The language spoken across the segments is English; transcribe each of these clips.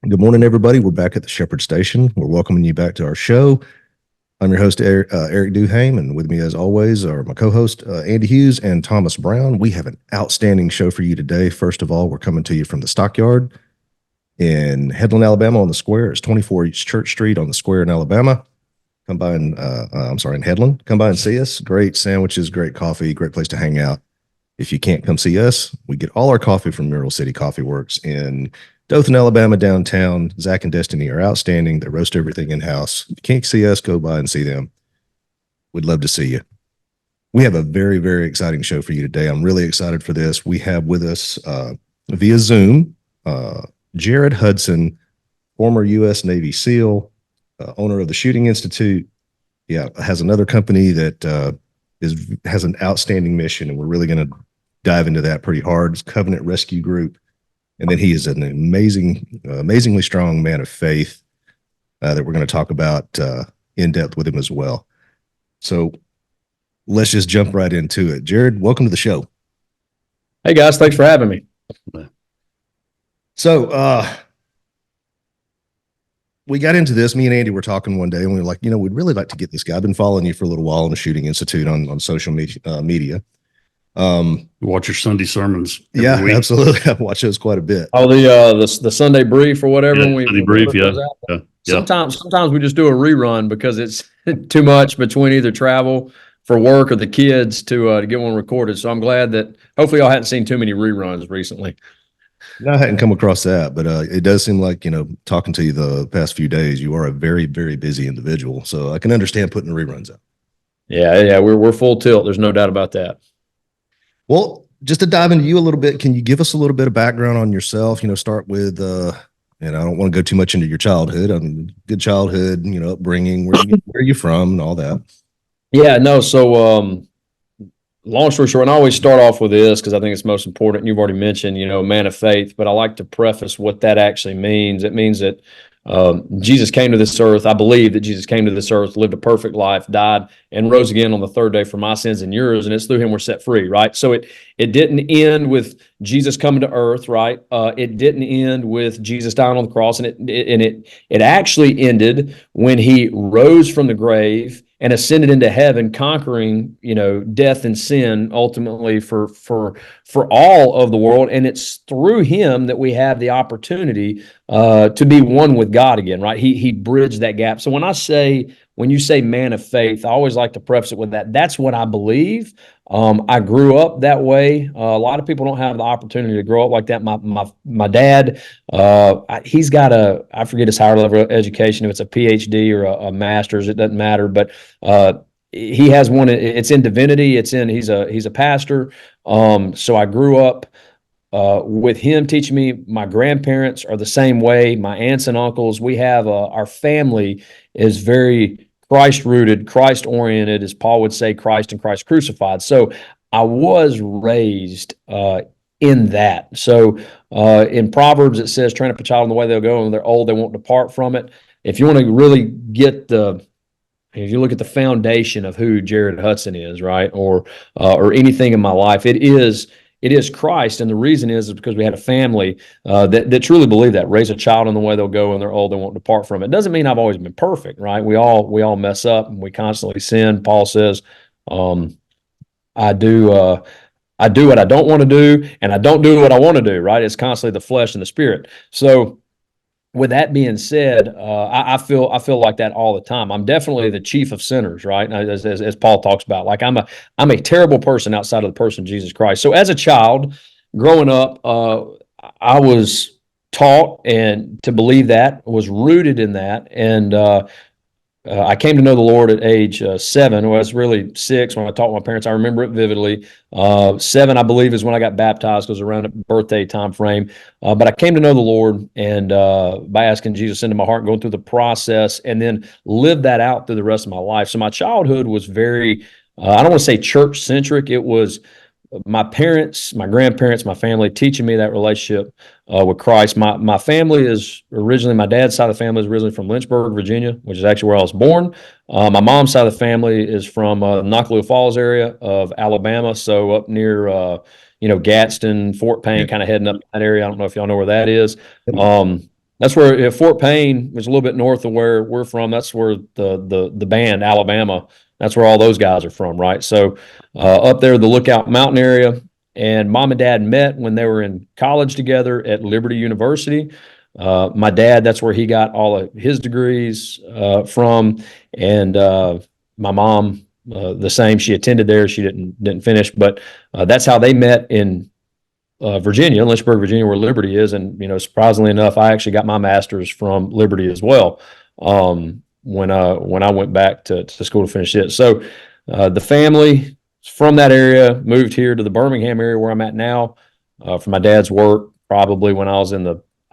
Good morning, everybody. We're back at the Shepherd Station. We're welcoming you back to our show. I'm your host, Eric Duhame, and with me, as always, are my co-host, Andy Hughes and Thomas Brown. We have an outstanding show for you today. First of all, we're coming to you from the Stockyard in Headland, Alabama on the square. It's 24 East Church Street on the square in Alabama. Come by and, in Headland. Come by and see us. Great sandwiches, great coffee, great place to hang out. If you can't come see us, we get all our coffee from Mineral City Coffee Works in Dothan, Alabama, downtown. Zach and Destiny are outstanding. They roast everything in-house. If you can't see us, go by and see them. We'd love to see you. We have a very, very exciting show for you today. I'm really excited for this. We have with us via Zoom, Jared Hudson, former U.S. Navy SEAL, owner of the Shooting Institute. Has another company that has an outstanding mission, and we're really going to dive into that pretty hard. It's Covenant Rescue Group. And then he is an amazingly strong man of faith that we're going to talk about in depth with him as well. So let's just jump right into it. Jared, welcome to the show. Hey guys, thanks for having me. So we got into this. Me and Andy were talking one day, and we were like, we'd really like to get this guy. I've been following you for a little while on the Shooting Institute on social media. Watch your Sunday sermons. Yeah, week. Absolutely. I watch those quite a bit. Oh, the Sunday brief or whatever. Yeah, Sunday brief. Yeah. Sometimes we just do a rerun because it's too much between either travel for work or the kids to get one recorded. So I'm glad that hopefully y'all hadn't seen too many reruns recently. No, I hadn't come across that, but it does seem like, talking to you the past few days, you are a very, very busy individual. So I can understand putting the reruns out. Yeah, we're full tilt. There's no doubt about that. Well, just to dive into you a little bit, can you give us a little bit of background on yourself? Start with, and I don't want to go too much into your childhood. Good childhood, upbringing. Where are you from, and all that? Yeah, no. So, long story short, and I always start off with this because I think it's most important. And you've already mentioned, man of faith, but I like to preface what that actually means. It means that Jesus came to this earth. I believe that Jesus came to this earth, lived a perfect life, died, and rose again on the third day for my sins and yours, and it's through him we're set free, right? So it didn't end with Jesus coming to earth, right? It didn't end with Jesus dying on the cross, and it actually ended when he rose from the grave and ascended into heaven, conquering, death and sin ultimately for all of the world. And it's through him that we have the opportunity to be one with God again, right? He bridged that gap. So when you say man of faith, I always like to preface it with that. That's what I believe. I grew up that way. A lot of people don't have the opportunity to grow up like that. My dad, he's got I forget his higher level of education, if it's a PhD or a master's, it doesn't matter, but he has one. It's in divinity. He's a pastor. So I grew up with him teaching me. My grandparents are the same way. My aunts and uncles. We have our family is very Christ-rooted, Christ-oriented, as Paul would say, Christ and Christ crucified. So I was raised in that. So in Proverbs, it says, train up a child in the way they'll go, and when they're old, they won't depart from it. If you want to really get if you look at the foundation of who Jared Hudson is, right, or anything in my life, it is Christ, and the reason is because we had a family that truly believed that. Raise a child in the way they'll go, and they're old, they won't depart from it. Doesn't mean I've always been perfect, right? We all mess up, and we constantly sin. Paul says, I do what I don't want to do, and I don't do what I want to do, right? It's constantly the flesh and the spirit. So with that being said, I feel like that all the time. I'm definitely the chief of sinners, right? As Paul talks about, like I'm a terrible person outside of the person of Jesus Christ. So as a child growing up, I was taught and to believe that, was rooted in that, and I came to know the Lord at age 7. Well, it's really 6 when I talked to my parents. I remember it vividly. 7, I believe, is when I got baptized, because around a birthday time frame. But I came to know the Lord, and by asking Jesus into my heart, going through the process, and then lived that out through the rest of my life. So my childhood was very, I don't want to say church-centric. It was my parents, my grandparents, my family teaching me that relationship with Christ. My family is originally, my dad's side of the family is originally from Lynchburg, Virginia, which is actually where I was born. My mom's side of the family is from Nakaloo Falls area of Alabama, so up near Gadsden, Fort Payne, kind of heading up that area. I don't know if y'all know where that is. That's where Fort Payne was a little bit north of where we're from. That's where the band Alabama. That's where all those guys are from, right? So up there, the Lookout Mountain area, and mom and dad met when they were in college together at Liberty University. My dad, that's where he got all of his degrees from, and my mom, the same. She attended there. She didn't finish, but that's how they met in Virginia, Lynchburg, Virginia, where Liberty is. And, surprisingly enough, I actually got my master's from Liberty as well. When I went back to school to finish it. So, the family from that area moved here to the Birmingham area where I'm at now, for my dad's work, probably when I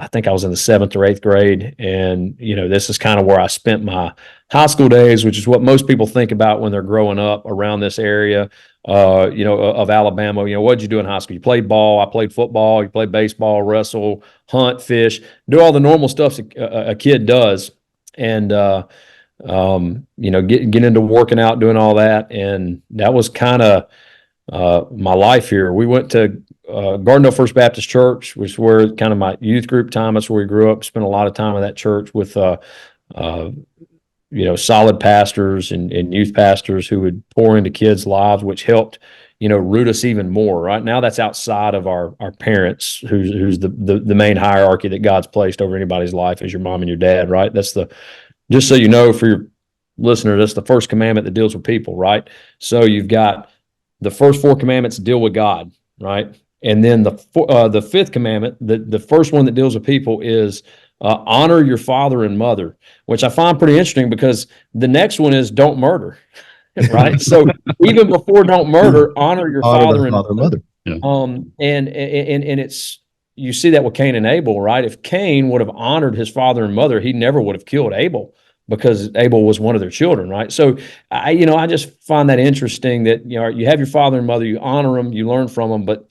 think I was in the 7th or 8th grade. And, this is kind of where I spent my high school days, which is what most people think about when they're growing up around this area, of Alabama. What'd you do in high school? You played ball. I played football. You played baseball, wrestle, hunt, fish, do all the normal stuff a kid does. And, get into working out, doing all that. And that was kind of my life here. We went to Gardendale First Baptist Church, which is where kind of my youth group time. That's where we grew up. Spent a lot of time in that church with solid pastors and youth pastors who would pour into kids' lives, which helped root us even more. Right now, that's outside of our parents, who's the main hierarchy that God's placed over anybody's life is your mom and your dad. Right? That's just so you know, for your listener, that's the first commandment that deals with people. Right? So you've got the first 4 commandments deal with God, right? And then the 5th commandment, the first one that deals with people is honor your father and mother, which I find pretty interesting because the next one is don't murder, right? So even before don't murder, honor your father and mother. Yeah. And it's, you see that with Cain and Abel, right? If Cain would have honored his father and mother, he never would have killed Abel, because Abel was one of their children, right? So I just find that interesting that you have your father and mother, you honor them, you learn from them, but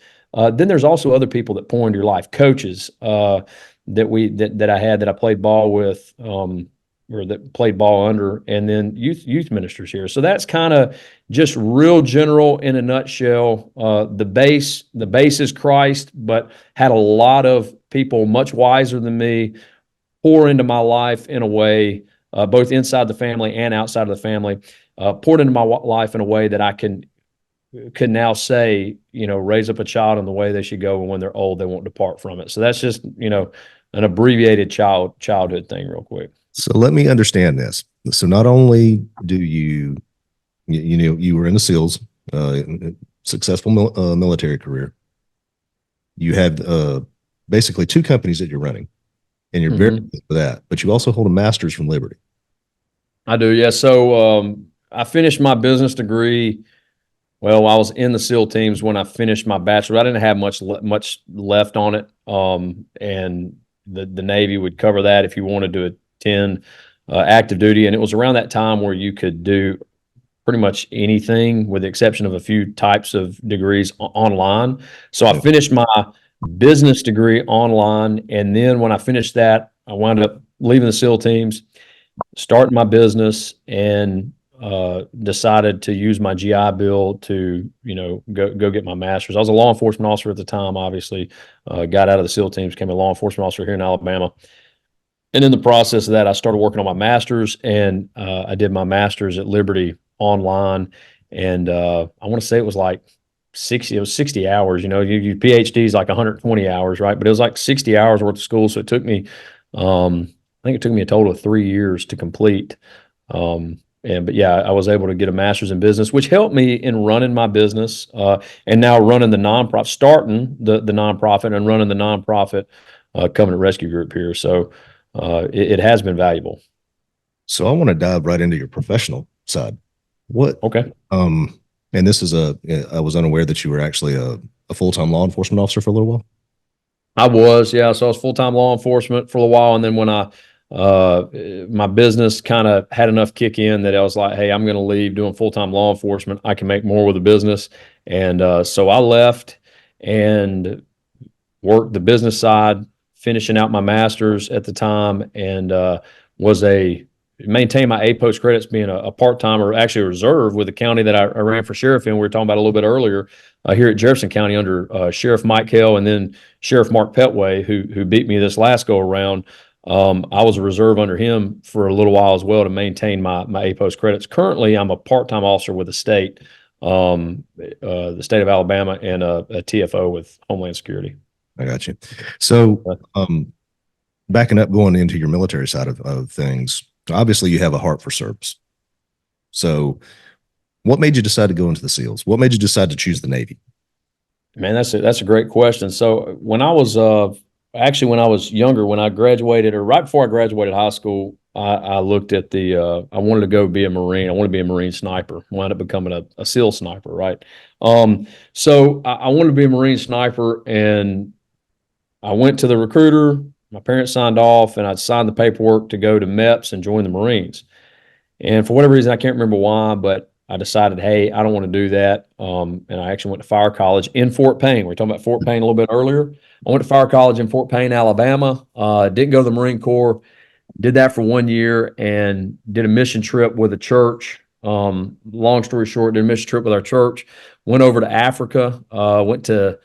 then there's also other people that pour into your life, coaches that I had, that I played ball with, or that played ball under, and then youth ministers here. So that's kind of just real general in a nutshell. The base is Christ, but had a lot of people much wiser than me pour into my life in a way, both inside the family and outside of the family, poured into my life in a way that I can now say, raise up a child in the way they should go, and when they're old, they won't depart from it. So that's just, an abbreviated childhood thing real quick. So let me understand this. So not only do you were in the SEALs, successful military career, you have basically 2 companies that you're running, and you're very good for that, but you also hold a master's from Liberty. I do, yeah. So I finished my business degree. Well, I was in the SEAL teams when I finished my bachelor. I didn't have much left on it, and the Navy would cover that if you wanted to attend active duty. And it was around that time where you could do pretty much anything, with the exception of a few types of degrees online. So I finished my business degree online, and then when I finished that, I wound up leaving the SEAL teams, starting my business, and decided to use my GI Bill to go get my master's. I was a law enforcement officer at the time. Obviously, got out of the SEAL teams, became a law enforcement officer here in Alabama. And in the process of that, I started working on my master's, and I did my master's at Liberty online. And I want to say it was like 60 hours. Your PhD is like 120 hours, right? But it was like 60 hours worth of school. So it took me, I think it took me a total of 3 years to complete. But yeah, I was able to get a master's in business, which helped me in running my business, and now running the nonprofit, starting the nonprofit and running the nonprofit Covenant Rescue Group here. So it has been valuable. So I want to dive right into your professional side. Okay. And this is I was unaware that you were actually a full-time law enforcement officer for a little while. I was, yeah. So I was full-time law enforcement for a while, and then when my business kind of had enough kick in that I was like, hey, I'm going to leave doing full-time law enforcement. I can make more with the business. And so I left and worked the business side, finishing out my master's at the time, and maintained my A post credits, being a part-time, or actually a reserve, with the county that I ran for sheriff in. We were talking about a little bit earlier, here at Jefferson County under Sheriff Mike Hale, and then Sheriff Mark Petway, who beat me this last go around. I was a reserve under him for a little while as well to maintain my A post credits. Currently, I'm a part-time officer with the state of Alabama, and a TFO with Homeland Security. I got you. So, backing up, going into your military side of things, obviously you have a heart for service. So, what made you decide to go into the SEALs? What made you decide to choose the Navy? Man, that's a great question. So when I was when I was younger, when I graduated, or right before I graduated high school, I looked at I wanted to go be a Marine. I wanted to be a Marine sniper. Wound up becoming a SEAL sniper, right? So I wanted to be a Marine sniper, and I went to the recruiter. My parents signed off, and I'd signed the paperwork to go to MEPS and join the Marines. And for whatever reason, I can't remember why, but I decided, hey, I don't want to do that. And I actually went to fire college in Fort Payne. We were talking about Fort Payne a little bit earlier. I went to fire college in Fort Payne, Alabama. Didn't go to the Marine Corps. Did that for 1 year and did a mission trip with a church. Long story short, did a mission trip with our church. Went over to Africa. Went to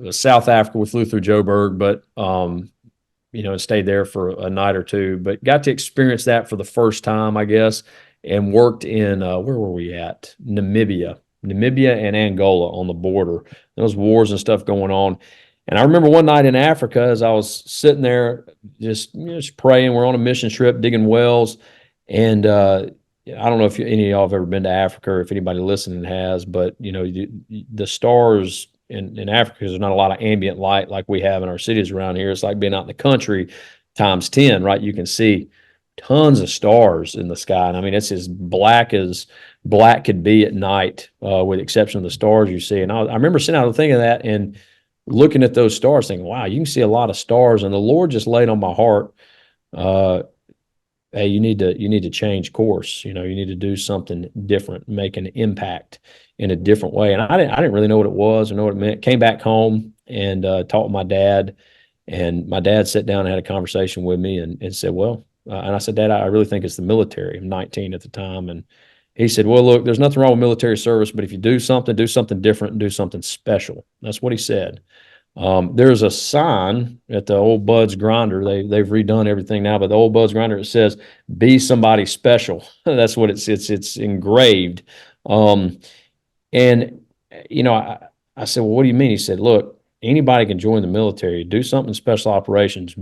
South Africa. We flew through Joburg, but and stayed there for a night or two, but got to experience that for the first time, I guess, and worked in, where were we at? Namibia and Angola on the border. There was wars and stuff going on. And I remember one night in Africa, as I was sitting there just praying, we're on a mission trip, digging wells. And I don't know if any of y'all have ever been to Africa, or if anybody listening has, but the stars in Africa, there's not a lot of ambient light like we have in our cities around here. It's like being out in the country times 10, right? You can see tons of stars in the sky. And I mean, it's as black could be at night, with the exception of the stars you see. And I remember sitting out and thinking of that and looking at those stars thinking, wow, you can see a lot of stars. And the Lord just laid on my heart, hey, you need to change course. You need to do something different, make an impact in a different way. And I didn't really know what it was or know what it meant. Came back home and talked with my dad, and my dad sat down and had a conversation with me and said, well, and I said, Dad, I really think it's the military. I'm 19 at the time. And he said, well, look, there's nothing wrong with military service, but if you do something different and do something special. That's what he said. There's a sign at the old Bud's Grinder. They've redone everything now, but the old Bud's Grinder, it says, be somebody special. That's what it's engraved. And, I said, well, what do you mean? He said, look, anybody can join the military, do something special operations.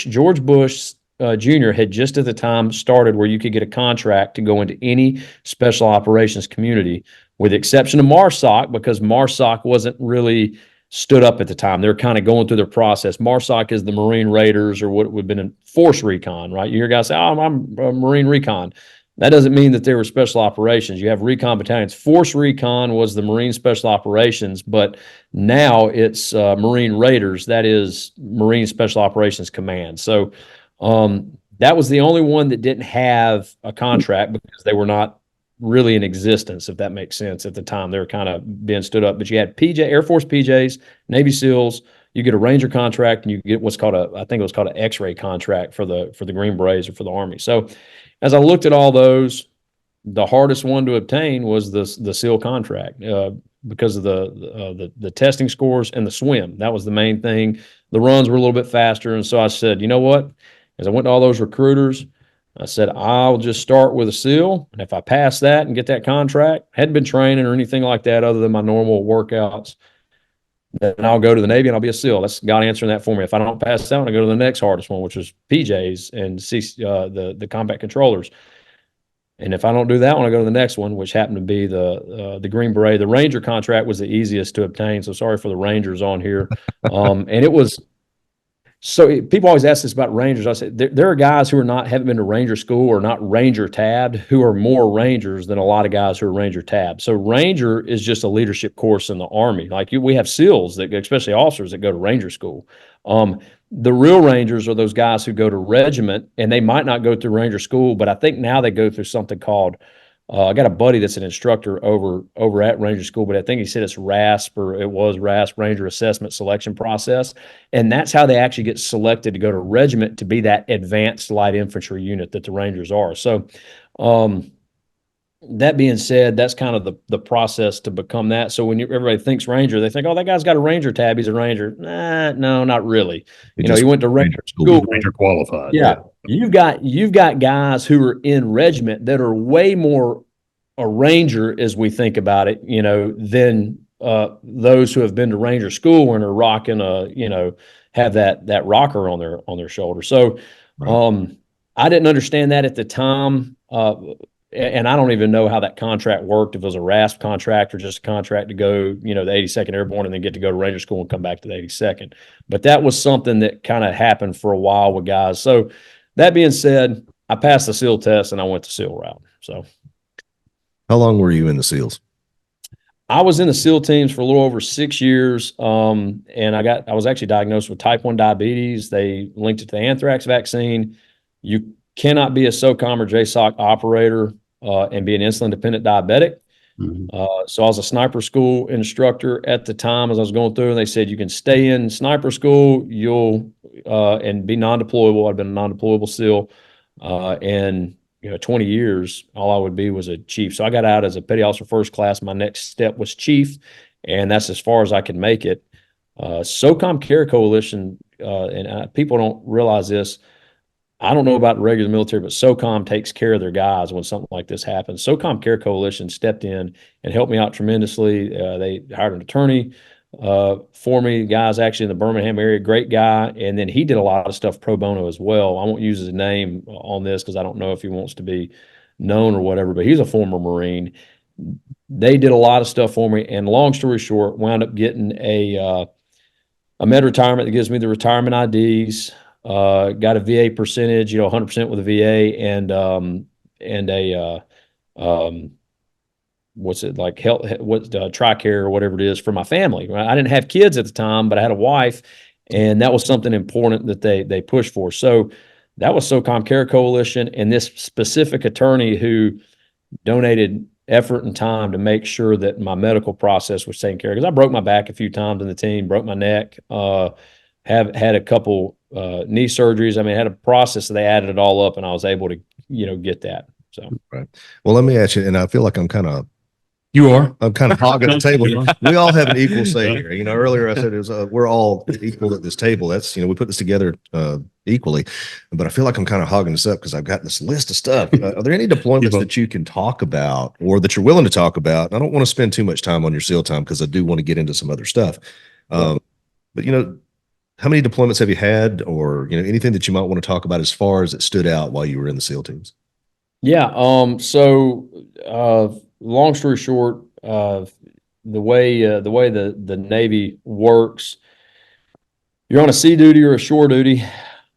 George Bush Jr. had just at the time started where you could get a contract to go into any special operations community, with the exception of MARSOC, because MARSOC wasn't really stood up at the time. They're kind of going through their process. MARSOC is the Marine Raiders, or what would have been in Force Recon, right? You hear guys say, oh, I'm a Marine Recon. That doesn't mean that they were special operations. You have recon battalions. Force Recon was the Marine Special Operations, but now it's Marine Raiders. That is Marine Special Operations Command. So that was the only one that didn't have a contract, because they were not really in existence, if that makes sense. At the time, they were kind of being stood up. But you had Air Force PJs, Navy SEALs. You get a Ranger contract, and you get what's called I think it was called an X-ray contract for the Green Berets or for the Army. So as I looked at all those, the hardest one to obtain was the SEAL contract, because of the testing scores and the swim. That was the main thing. The runs were a little bit faster, and so I said, you know what? As I went to all those recruiters, I said, I'll just start with a SEAL, and if I pass that and get that contract, hadn't been training or anything like that other than my normal workouts, then I'll go to the Navy and I'll be a SEAL. That's God answering that for me. If I don't pass that one, I go to the next hardest one, which is PJs and the combat controllers. And if I don't do that one, I go to the next one, which happened to be the Green Beret. The Ranger contract was the easiest to obtain. So sorry for the Rangers on here. And it was. So people always ask this about Rangers. I said there are guys who haven't been to Ranger school or not Ranger tabbed, who are more Rangers than a lot of guys who are Ranger tabbed. So Ranger is just a leadership course in the Army. Like we have SEALs especially officers that go to Ranger school. The real Rangers are those guys who go to regiment, and they might not go through Ranger school, but I think now they go through something called. I got a buddy that's an instructor over at Ranger School, but I think he said it's RASP, or it was RASP, Ranger Assessment Selection Process. And that's how they actually get selected to go to regiment to be that advanced light infantry unit that the Rangers are. So that being said, that's kind of the process to become that. So when everybody thinks Ranger, they think, oh, that guy's got a Ranger tab. He's a Ranger. Nah, no, not really. He went to Ranger school. Ranger qualified. Yeah. You've got guys who are in regiment that are way more a Ranger as we think about it, than those who have been to Ranger school and are rocking have that rocker on their shoulder. So Right. I didn't understand that at the time. And I don't even know how that contract worked, if it was a RASP contract or just a contract to go, the 82nd Airborne and then get to go to Ranger School and come back to the 82nd. But that was something that kind of happened for a while with guys. So that being said, I passed the SEAL test and I went the SEAL route. So How long were you in the SEALs? I was in the SEAL teams for a little over 6 years. And I was actually diagnosed with type 1 diabetes. They linked it to the anthrax vaccine. You cannot be a SOCOM or JSOC operator and be an insulin dependent diabetic. Mhm. So I was a sniper school instructor at the time as I was going through, and they said you can stay in sniper school, you'll and be non-deployable. I'd been a non-deployable SEAL, and 20 years, all I would be was a chief. So I got out as a petty officer first class. My next step was chief, and that's as far as I could make it. SOCOM Care Coalition, and people don't realize this. I don't know about the regular military, but SOCOM takes care of their guys when something like this happens. SOCOM Care Coalition stepped in and helped me out tremendously. They hired an attorney for me. The guy's actually in the Birmingham area, great guy. And then he did a lot of stuff pro bono as well. I won't use his name on this because I don't know if he wants to be known or whatever, but he's a former Marine. They did a lot of stuff for me. And long story short, wound up getting a med retirement that gives me the retirement IDs. Got a VA percentage, 100% with a VA, and a what's it like, health, what's TRICARE or whatever it is for my family. Right? I didn't have kids at the time, but I had a wife, and that was something important that they pushed for. So that was SOCOM Care Coalition, and this specific attorney who donated effort and time to make sure that my medical process was taken care of, because I broke my back a few times in the team, broke my neck, have had a couple knee surgeries. I mean, I had a process, so they added it all up, and I was able to, get that. So, Right. Well, let me ask you, and I feel like I'm kind of hogging the table. We all have an equal say here. Earlier I said it was we're all equal at this table. That's we put this together equally, but I feel like I'm kind of hogging this up because I've got this list of stuff. Are there any deployments that you can talk about or that you're willing to talk about? And I don't want to spend too much time on your SEAL time because I do want to get into some other stuff. But how many deployments have you had, or anything that you might want to talk about as far as it stood out while you were in the SEAL teams? Yeah. Long story short, the way the Navy works, you're on a sea duty or a shore duty.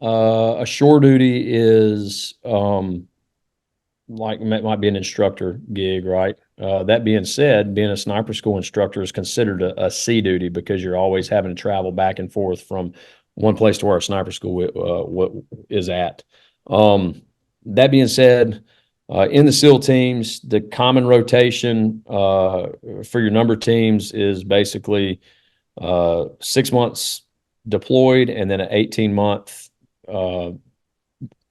A shore duty is like it might be an instructor gig, right? That being said, being a sniper school instructor is considered a sea duty because you're always having to travel back and forth from one place to where a sniper school is at. That being said, in the SEAL teams, the common rotation for your number teams is basically 6 months deployed and then an 18-month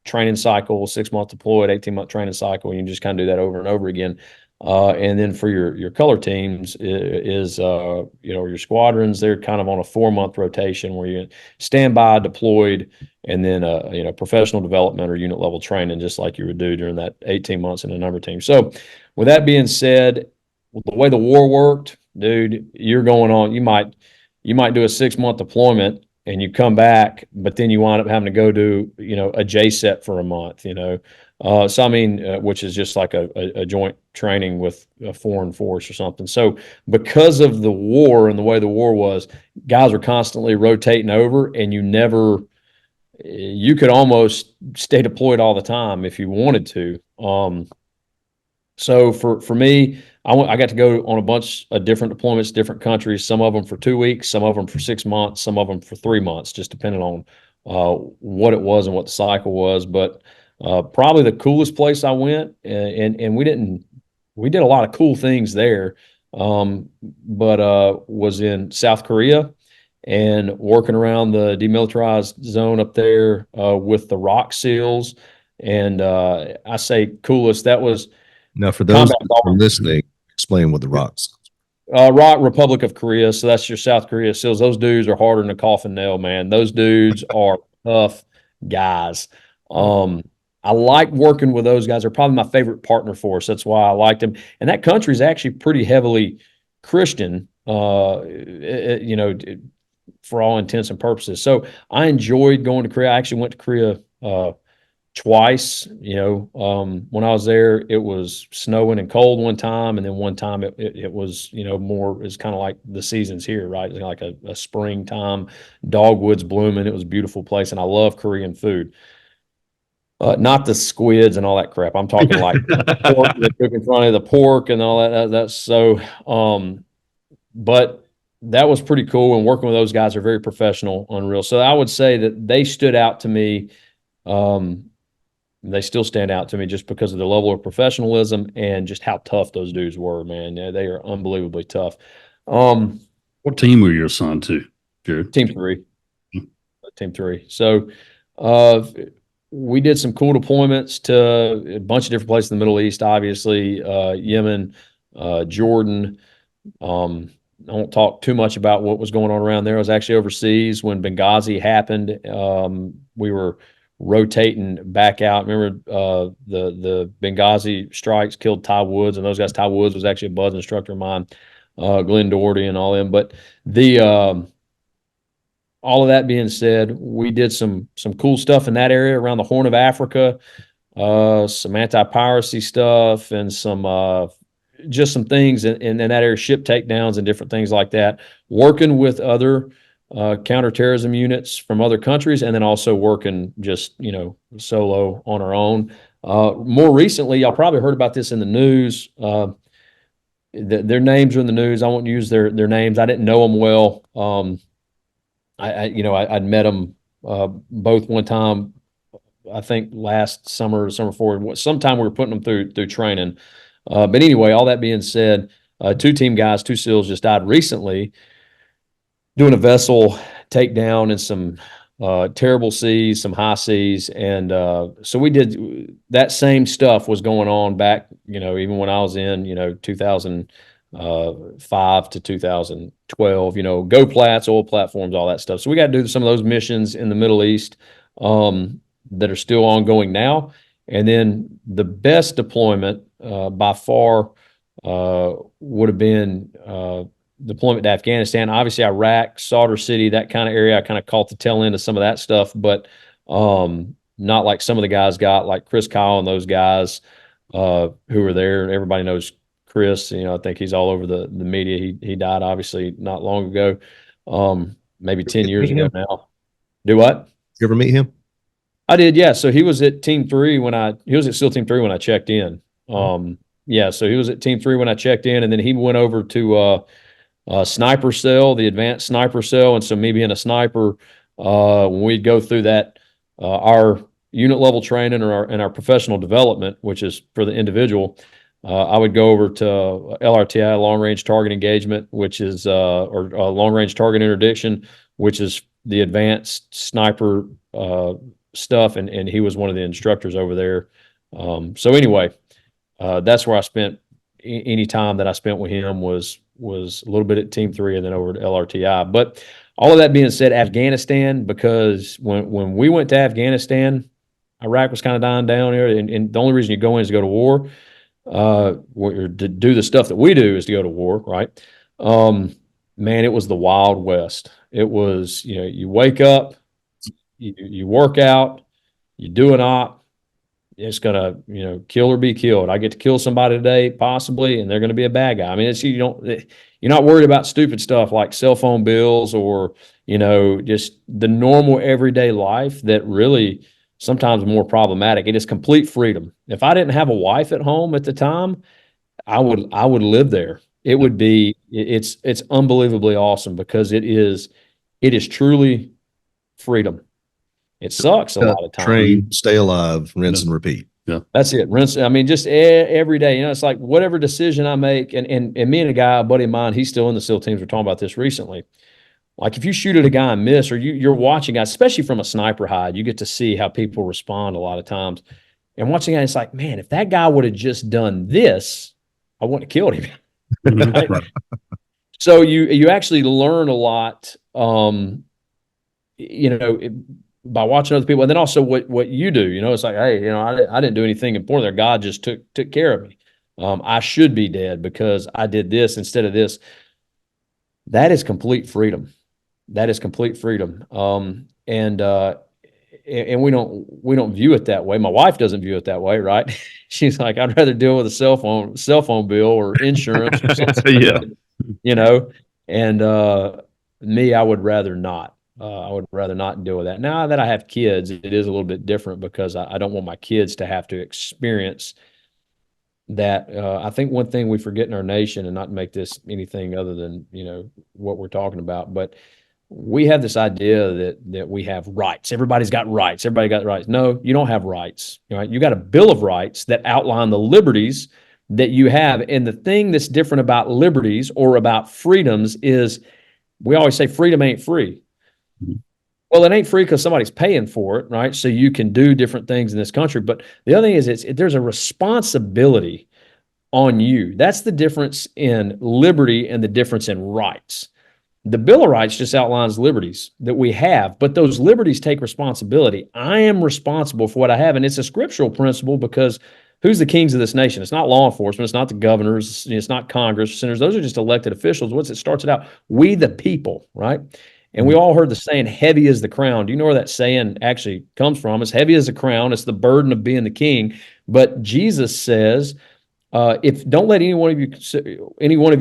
training cycle, 6 months deployed, 18-month training cycle. You can just kind of do that over and over again. And then for your color teams is your squadrons, they're kind of on a 4-month rotation where you standby, deployed, and then professional development or unit level training, just like you would do during that 18 months in a number team. So with that being said, the way the war worked, dude, you're going on, you might do a 6-month deployment and you come back, but then you wind up having to go do, a JSET for a month, So, I mean, which is just like a joint training with a foreign force or something. So because of the war and the way the war was, guys were constantly rotating over, and you could almost stay deployed all the time if you wanted to. So for me, I got to go on a bunch of different deployments, different countries, some of them for 2 weeks, some of them for 6 months, some of them for 3 months, just depending on what it was and what the cycle was. But probably the coolest place I went, and we did a lot of cool things there, but was in South Korea and working around the demilitarized zone up there with the ROC SEALs. And I say coolest, that was Now, for those Combat that are listening, explain what the rocks. Republic of Korea. So that's your South Korea SEALs. Those dudes are harder than a coffin nail, man. Those dudes are tough guys. I like working with those guys. They're probably my favorite partner for us. That's why I liked them. And that country is actually pretty heavily Christian, for all intents and purposes. So I enjoyed going to Korea. I actually went to Korea twice. When I was there, it was snowing and cold one time, and then one time it was more. It's kind of like the seasons here, right? It's like a springtime, dogwoods blooming. It was a beautiful place, and I love Korean food. Not the squids and all that crap. I'm talking like pork they cook in front of the pork and all that. That's so. But that was pretty cool, and working with those guys are very professional, unreal. So I would say that they stood out to me. They still stand out to me just because of the level of professionalism and just how tough those dudes were, man. Yeah, they are unbelievably tough. What team were you assigned to, Jared? Team 3. Team 3. So we did some cool deployments to a bunch of different places in the Middle East, obviously, Yemen, Jordan. I won't talk too much about what was going on around there. I was actually overseas when Benghazi happened. We were rotating back out. Remember the Benghazi strikes killed Ty Woods, and those guys. Ty Woods was actually a buzz instructor of mine, Glenn Doherty and all them. But all of that being said, we did some cool stuff in that area around the Horn of Africa, some anti-piracy stuff, and just some things in that area, ship takedowns and different things like that. Working with other counterterrorism units from other countries, and then also working just solo on our own. More recently, y'all probably heard about this in the news. Their names are in the news. I won't use their names. I didn't know them well. I'd met them both one time. I think last summer before. Sometime we were putting them through training. But anyway, all that being said, 2 team guys, 2 SEALs just died recently doing a vessel takedown in some terrible seas, some high seas. And so we did that same stuff was going on back, even when I was in, 2005 to 2012, go plats, oil platforms, all that stuff. So we got to do some of those missions in the Middle East that are still ongoing now. And then the best deployment by far would have been deployment to Afghanistan. Obviously, Iraq, Sadr City, that kind of area. I kind of caught the tail end of some of that stuff, but not like some of the guys got, like Chris Kyle and those guys who were there. Everybody knows Chris. I think he's all over the media. He died obviously not long ago, maybe 10 years ago now. Do what? You ever meet him? I did, yeah. So he was at Team 3 he was at SEAL Team 3 when I checked in. Yeah, so he was at Team 3 when I checked in, and then he went over to sniper cell, the advanced sniper cell. And so me being a sniper, when we'd go through that, our unit level training and our professional development, which is for the individual, I would go over to LRTI, long range target engagement, which is or long range target interdiction, which is the advanced sniper stuff, and he was one of the instructors over there. So anyway, that's where I spent any time that I spent with him was a little bit at Team 3 and then over to LRTI. But all of that being said, Afghanistan, because when we went to Afghanistan, Iraq was kind of dying down here, and the only reason you go in is to go to war. To do the stuff that we do is to go to war, right? Man, it was the Wild West. It was, you wake up, you work out, you do an op, it's gonna, kill or be killed. I get to kill somebody today, possibly, and they're gonna be a bad guy. I mean, you're not worried about stupid stuff like cell phone bills or, just the normal everyday life that really sometimes more problematic. It is complete freedom. If I didn't have a wife at home at the time, I would live there. It would be, it's unbelievably awesome because it is truly freedom. It sucks a lot of times. Train, stay alive, rinse and repeat. Yeah, that's it. Rinse. I mean, just every day. It's like whatever decision I make, and me and a buddy of mine, he's still in the SEAL teams. We're talking about this recently. Like if you shoot at a guy and miss, or you're watching guys, especially from a sniper hide, you get to see how people respond a lot of times. And watching that, it's like, man, if that guy would have just done this, I wouldn't have killed him. Right? Right. So you actually learn a lot, you know, by watching other people, and then also what you do. You know, it's like, hey, you know, I didn't do anything important there. God just took care of me. I should be dead because I did this instead of this. That is complete freedom. That is complete freedom. And we don't view it that way. My wife doesn't view it that way, right? She's like, I'd rather deal with a cell phone bill or insurance or something, Yeah. you know. And me, I would rather not. I would rather not deal with that. Now that I have kids, it is a little bit different because I don't want my kids to have to experience that. I think one thing we forget in our nation, and not to make this anything other than, you know, what we're talking about, but we have this idea that we have rights. Everybody's got rights. Everybody got rights. No, you don't have rights. Right? You got a Bill of Rights that outline the liberties that you have. And the thing that's different about liberties or about freedoms is we always say freedom ain't free. Well, it ain't free because somebody's paying for it, right? So you can do different things in this country. But the other thing is there's a responsibility on you. That's the difference in liberty and the difference in rights. The Bill of Rights just outlines liberties that we have, but those liberties take responsibility. I am responsible for what I have, and it's a scriptural principle because who's the kings of this nation? It's not law enforcement. It's not the governors. It's not Congress, senators. Those are just elected officials. What's it starts it out? We the people, right? And we all heard the saying, heavy is the crown. Do you know where that saying actually comes from? It's heavy as the crown. It's the burden of being the king. But Jesus says, if don't let any one of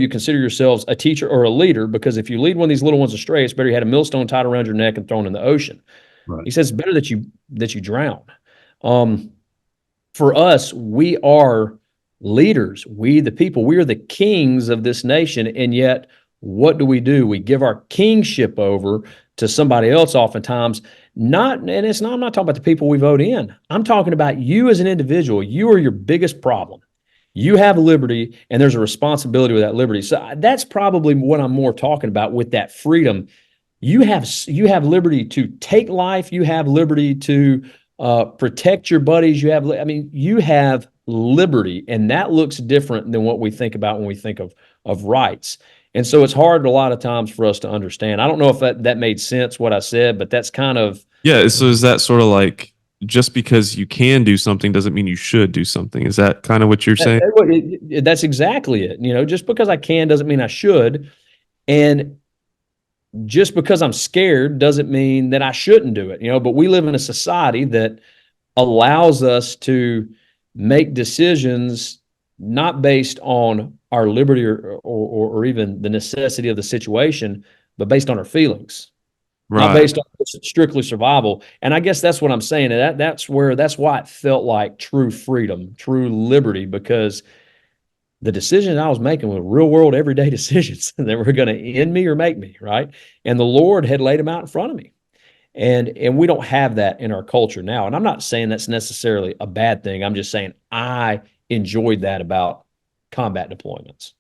you consider yourselves a teacher or a leader, because if you lead one of these little ones astray, it's better you had a millstone tied around your neck and thrown in the ocean. Right. He says it's better that you drown. For us, we are leaders. We the people. We are the kings of this nation, and yet what do? We give our kingship over to somebody else oftentimes. Not, and it's not, I'm not talking about the people we vote in. I'm talking about you as an individual. You are your biggest problem. You have liberty, and there's a responsibility with that liberty. So that's probably what I'm more talking about with that freedom. You have liberty to take life. You have liberty to protect your buddies. You have liberty, and that looks different than what we think about when we think of rights. And so it's hard a lot of times for us to understand. I don't know if that made sense what I said, but that's kind of Yeah. So is that sort of like just because you can do something doesn't mean you should do something? Is that kind of what you're saying? that's exactly it. You know, just because I can doesn't mean I should, and just because I'm scared doesn't mean that I shouldn't do it. You know, but we live in a society that allows us to make decisions not based on our liberty or even the necessity of the situation, but based on our feelings, not Right. based on strictly survival. And I guess that's what I'm saying. That's why it felt like true freedom, true liberty, because the decisions I was making were real world, everyday decisions that were going to end me or make me, right? And the Lord had laid them out in front of me. And we don't have that in our culture now. And I'm not saying that's necessarily a bad thing. I'm just saying I enjoyed that about combat deployments.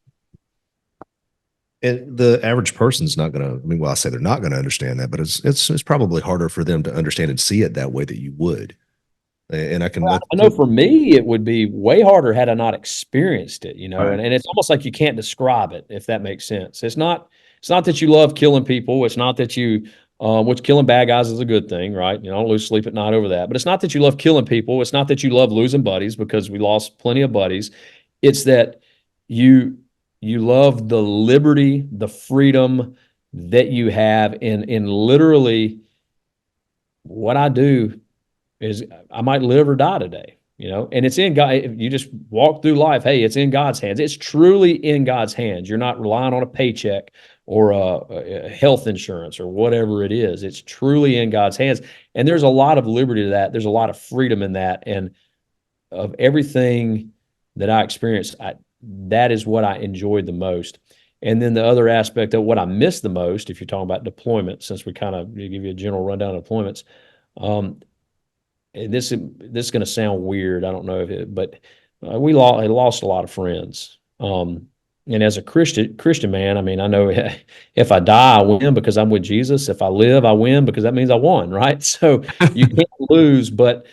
And the average person's not going to, I mean, well, I say they're not going to understand that, but it's probably harder for them to understand and see it that way that you would. And I can, Well, I know for me, it would be way harder had I not experienced it, you know, Right. and it's almost like you can't describe it, if that makes sense. It's not that you love killing people. It's not that which killing bad guys is a good thing, right? You know, don't lose sleep at night over that. But it's not that you love killing people. It's not that you love losing buddies, because we lost plenty of buddies. It's that you love the liberty, the freedom that you have in literally what I do is I might live or die today, you know, and it's in God. You just walk through life. Hey, it's in God's hands. It's truly in God's hands. You're not relying on a paycheck or a health insurance or whatever it is. It's truly in God's hands. And there's a lot of liberty to that. There's a lot of freedom in that. And of everything that I experienced, that is what I enjoyed the most. And then the other aspect of what I missed the most, if you're talking about deployment, since we kind of give you a general rundown of deployments, and this is going to sound weird. I don't know if it, but we lost a lot of friends. And as a Christian man, I mean, I know if I die, I win because I'm with Jesus. If I live, I win because that means I won, right? So you can't lose. But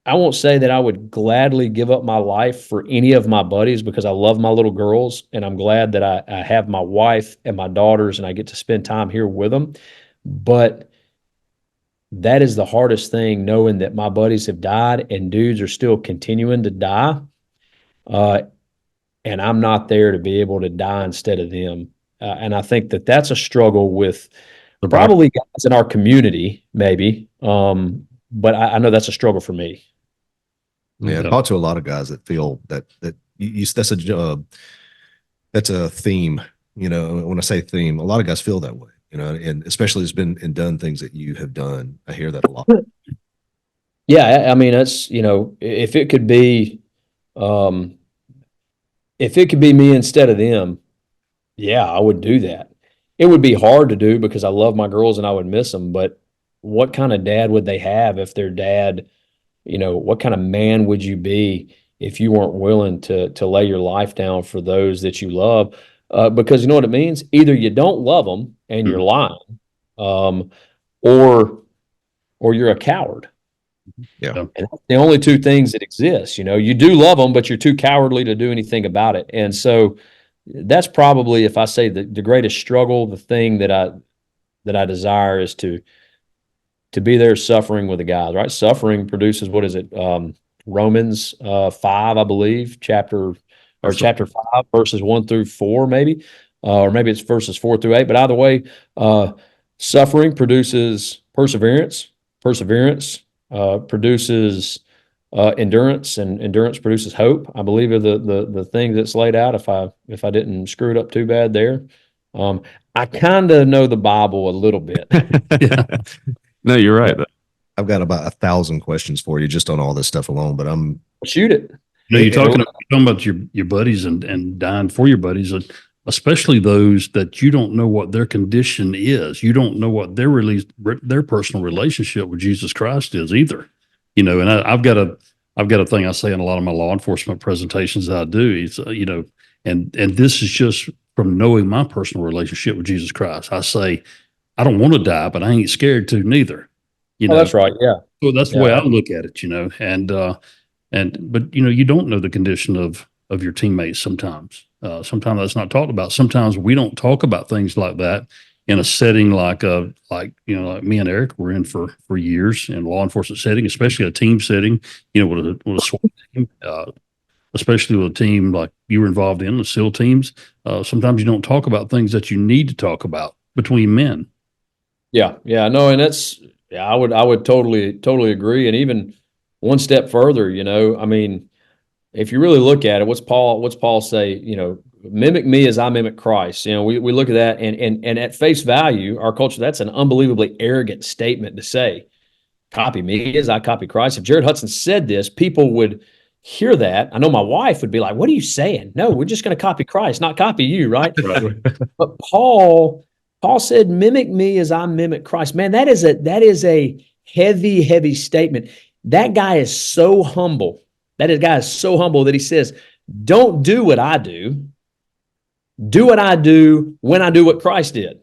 I won't say that I would gladly give up my life for any of my buddies because I love my little girls and I'm glad that I have my wife and my daughters and I get to spend time here with them. But that is the hardest thing, knowing that my buddies have died and dudes are still continuing to die. Uh, and I'm not there to be able to die instead of them. And I think that that's a struggle with probably guys in our community, maybe. But I know that's a struggle for me. Yeah, I talk to a lot of guys that feel that that's a theme. You know, when I say theme, a lot of guys feel that way. You know, and especially it's been and done things that you have done. I hear that a lot. Yeah, I mean, that's, you know, if it could be me instead of them, yeah, I would do that. It would be hard to do because I love my girls and I would miss them, but what kind of dad would they have if their dad, you know, what kind of man would you be if you weren't willing to lay your life down for those that you love? Because you know what it means? Either you don't love them and you're lying, um, or you're a coward. Yeah. And that's the only two things that exist. You know, you do love them, but you're too cowardly to do anything about it. And so that's probably, if I say the greatest struggle, the thing that I desire is to be there suffering with the guys, right? Suffering produces, what is it? Romans 5, I believe, chapter 5, verses 1 through 4, maybe, or maybe it's verses 4 through 8. But either way, suffering produces perseverance. Perseverance produces endurance, and endurance produces hope. I believe are the thing that's laid out. If I didn't screw it up too bad there, I kind of know the Bible a little bit. Yeah. No, you're right. I've got about 1,000 questions for you just on all this stuff alone, but I'm Shoot it. You know, you're talking about your buddies and dying for your buddies, and especially those that you don't know what their condition is. You don't know what their personal relationship with Jesus Christ is either. You know, and I've got a thing I say in a lot of my law enforcement presentations that I do. It's you know, and this is just from knowing my personal relationship with Jesus Christ. I say, I don't want to die, but I ain't scared to neither. You know, that's right. Yeah. So that's the way I look at it, you know, but you know, you don't know the condition of your teammates sometimes. Sometimes that's not talked about. Sometimes we don't talk about things like that in a setting like you know, like me and Eric were in for years in law enforcement setting, especially a team setting, you know, with a SWAT team, especially with a team like you were involved in, the SEAL teams. Sometimes you don't talk about things that you need to talk about between men. Yeah. No, and that's, yeah, I would totally agree. And even one step further, you know, I mean, if you really look at it, what's Paul say? You know, mimic me as I mimic Christ. You know, we look at that and at face value, our culture, that's an unbelievably arrogant statement to say. Copy me as I copy Christ. If Jared Hudson said this, people would hear that. I know my wife would be like, "What are you saying? No, we're just going to copy Christ, not copy you, right?" But Paul said, "Mimic me as I mimic Christ." Man, that is a heavy statement. That guy is so humble. Guy is so humble that he says, "Don't do what I do. Do what I do when I do what Christ did."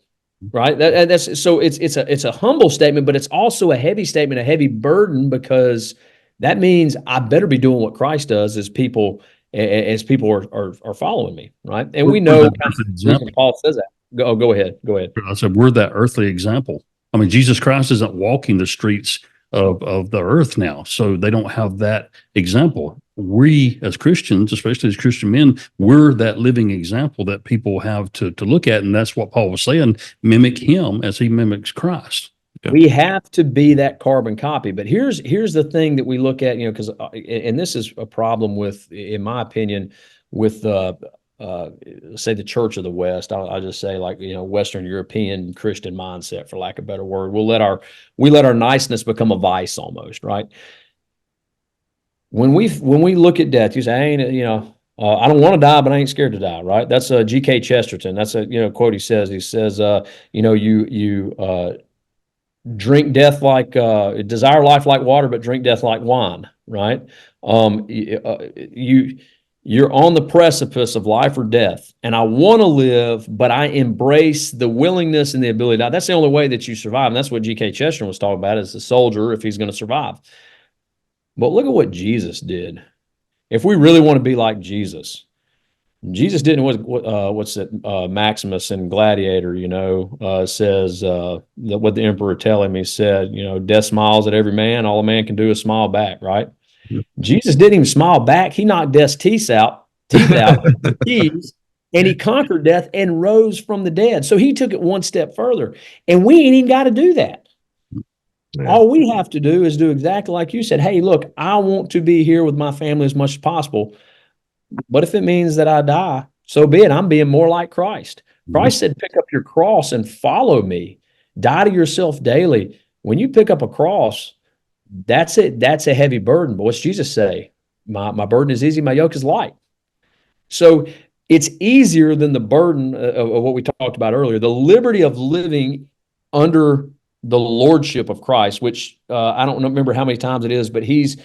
Right? That's so it's a humble statement, but it's also a heavy statement, a heavy burden, because that means I better be doing what Christ does as people are following me, right? And we know kind of the reason Paul says that. Go ahead. I said, we're that earthly example. I mean, Jesus Christ isn't walking the streets of the earth now, so they don't have that example. We as Christians, especially as Christian men, we're that living example that people have to look at. And that's what Paul was saying, mimic him as he mimics Christ. Yeah. We have to be that carbon copy. But here's the thing that we look at, you know, because and this is a problem with, in my opinion, with say the Church of the West. I'll just say, like, you know, Western European Christian mindset, for lack of a better word. We let our niceness become a vice almost, right? When we look at death, you say, I ain't, you know, I don't want to die, but I ain't scared to die, right? That's G.K. Chesterton. That's a, you know, quote he says. He says, you know, you drink death like desire life like water, but drink death like wine, right? You're on the precipice of life or death, and I want to live, but I embrace the willingness and the ability to die. That's the only way that you survive, and that's what G.K. Chesterton was talking about as a soldier if he's going to survive. But look at what Jesus did. If we really want to be like Jesus, Jesus didn't what's it Maximus in Gladiator, says that what the emperor tell him. He said, death smiles at every man. All a man can do is smile back, right? Yep. Jesus didn't even smile back. He knocked death's teeth out, teeth, and he conquered death and rose from the dead. So he took it one step further. And we ain't even got to do that. Yeah. All we have to do is do exactly like you said. Hey, look, I want to be here with my family as much as possible. But if it means that I die, so be it. I'm being more like Christ. Christ said, pick up your cross and follow me. Die to yourself daily. When you pick up a cross, that's it. That's a heavy burden. But what's Jesus say? My burden is easy, my yoke is light. So it's easier than the burden of what we talked about earlier, the liberty of living under the lordship of Christ, which I don't remember how many times it is, but he's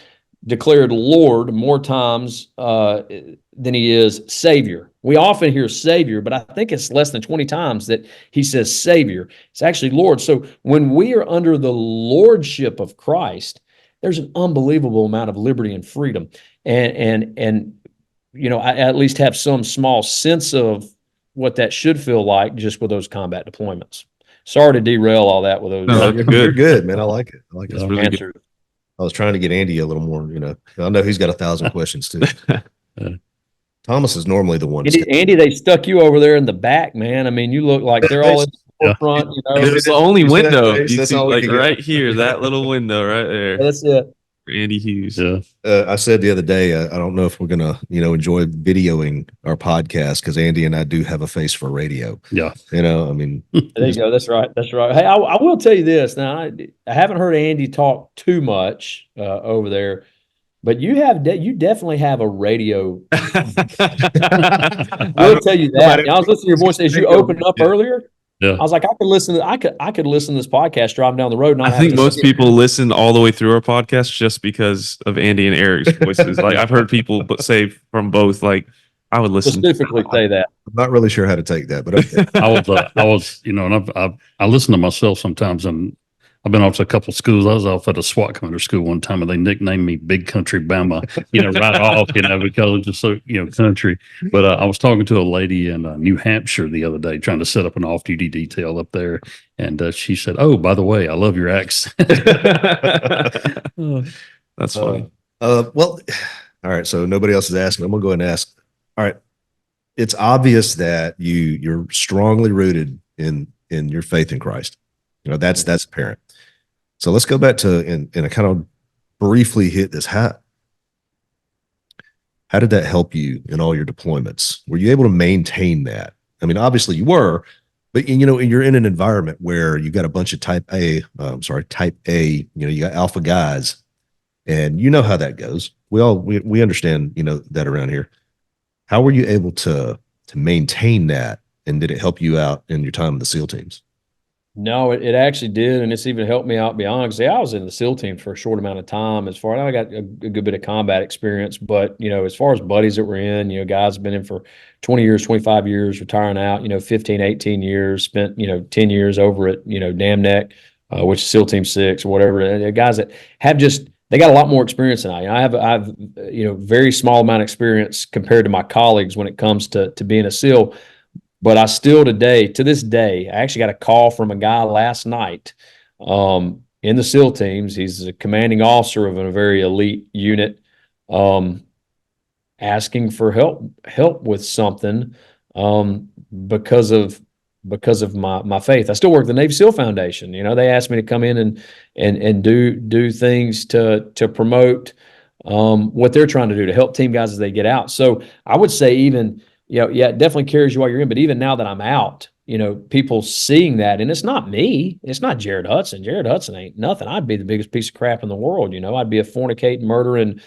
declared Lord more times than he is Savior. We often hear Savior, but I think it's less than 20 times that he says Savior. It's actually Lord. So when we are under the lordship of Christ, there's an unbelievable amount of liberty and freedom. And I at least have some small sense of what that should feel like just with those combat deployments. Sorry to derail all that with those. No, You're good. good, man. I like it. I like it. Yeah. Really good. answers. I was trying to get Andy a little more, I know he's got 1,000 questions too. Thomas is normally the one. Andy, they stuck you over there in the back, man. I mean, you look like they're all in the forefront. It's the only You see that window. face? You That's see, all we like can get. right here, that little window right there. That's it. For Andy Hughes. Yeah. I said the other day, I don't know if we're gonna, enjoy videoing our podcast because Andy and I do have a face for radio. Yeah. I mean, There you go. That's right. That's right. Hey, I will tell you this. Now, I haven't heard Andy talk too much over there, but you definitely have a radio. I will tell you that. I was listening to your voice as you opened up earlier. Yeah. I was like, I could listen. I could listen to this podcast driving down the road. I think most people listen all the way through our podcast just because of Andy and Eric's voices. Like I've heard people say from both, like I would listen. Specifically say that. I'm not really sure how to take that, but okay. I was, and I listen to myself sometimes, and I've been off to a couple of schools. I was off at a SWAT commander school one time, and they nicknamed me Big Country Bama, right off, because it's just so, country. But I was talking to a lady in New Hampshire the other day, trying to set up an off-duty detail up there, and she said, "Oh, by the way, I love your accent." That's funny. Well, all right. So nobody else is asking. I'm gonna go ahead and ask. All right. It's obvious that you're strongly rooted in your faith in Christ. That's apparent. So let's go back to and I kind of briefly hit this. How did that help you in all your deployments? Were you able to maintain that? I mean, obviously you were, but you're in an environment where you got a bunch of type A, you got alpha guys, and you know how that goes. We understand, that around here. How were you able to maintain that, and did it help you out in your time in the SEAL teams? No, it actually did, and it's even helped me out beyond. Because I was in the SEAL team for a short amount of time. As far as I got a good bit of combat experience, but as far as buddies that were in, guys have been in for 20 years, 25 years, retiring out, 15, 18 years, spent 10 years over at Dam Neck, which is SEAL Team 6 or whatever. And guys that have they got a lot more experience than I. I have very small amount of experience compared to my colleagues when it comes to being a SEAL. But I still to this day, I actually got a call from a guy last night in the SEAL teams. He's a commanding officer of a very elite unit, asking for help with something because of my faith. I still work at the Navy SEAL Foundation. They asked me to come in and do things to promote what they're trying to do to help team guys as they get out. So I would say even it definitely carries you while you're in. But even now that I'm out, people seeing that, and it's not me, it's not Jared Hudson. Jared Hudson ain't nothing. I'd be the biggest piece of crap in the world. I'd be a fornicating, murdering,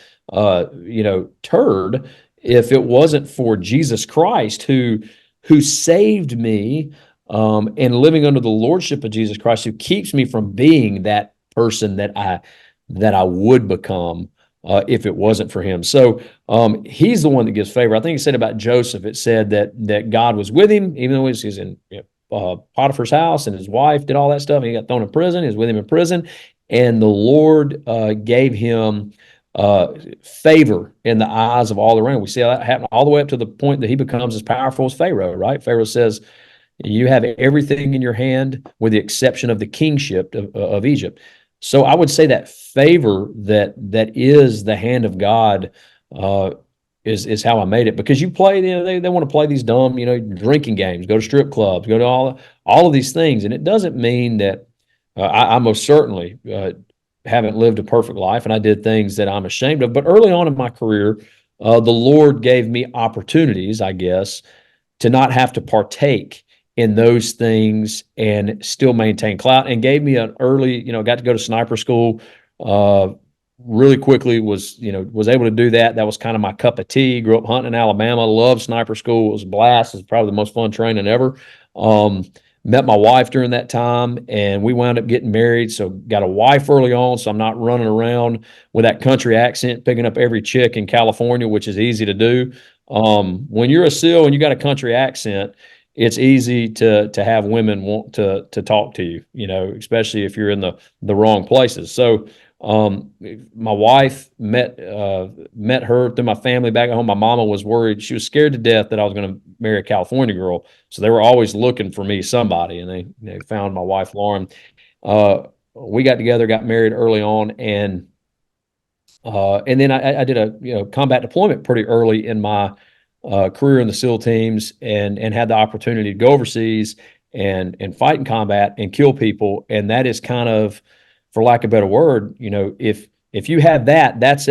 turd if it wasn't for Jesus Christ who saved me, and living under the lordship of Jesus Christ, who keeps me from being that person that I would become. If it wasn't for him. So he's the one that gives favor. I think it said about Joseph, it said that God was with him, even though he's in Potiphar's house and his wife did all that stuff. And he got thrown in prison. He was with him in prison. And the Lord gave him favor in the eyes of all around. We see that happen all the way up to the point that he becomes as powerful as Pharaoh, right? Pharaoh says, you have everything in your hand with the exception of the kingship of Egypt. So I would say that favor that is the hand of God is how I made it. Because you play, they want to play these dumb, drinking games, go to strip clubs, go to all of these things, and it doesn't mean that I most certainly haven't lived a perfect life, and I did things that I'm ashamed of. But early on in my career, the Lord gave me opportunities, I guess, to not have to partake in those things and still maintain clout, and gave me an early, got to go to sniper school really quickly, was able to do that. That was kind of my cup of tea. Grew up hunting in Alabama, loved sniper school. It was a blast. It was probably the most fun training ever. Met my wife during that time, and we wound up getting married. So got a wife early on, so I'm not running around with that country accent, picking up every chick in California, which is easy to do. When you're a SEAL and you got a country accent, it's easy to have women want to talk to you, especially if you're in the wrong places. So my wife met her through my family back at home. My mama was worried. She was scared to death that I was going to marry a California girl. So they were always looking for me, somebody, and they found my wife, Lauren. We got together, got married early on, and then I did a combat deployment pretty early in my career in the SEAL teams, and had the opportunity to go overseas and fight in combat and kill people. And that is kind of, for lack of a better word, if you have that's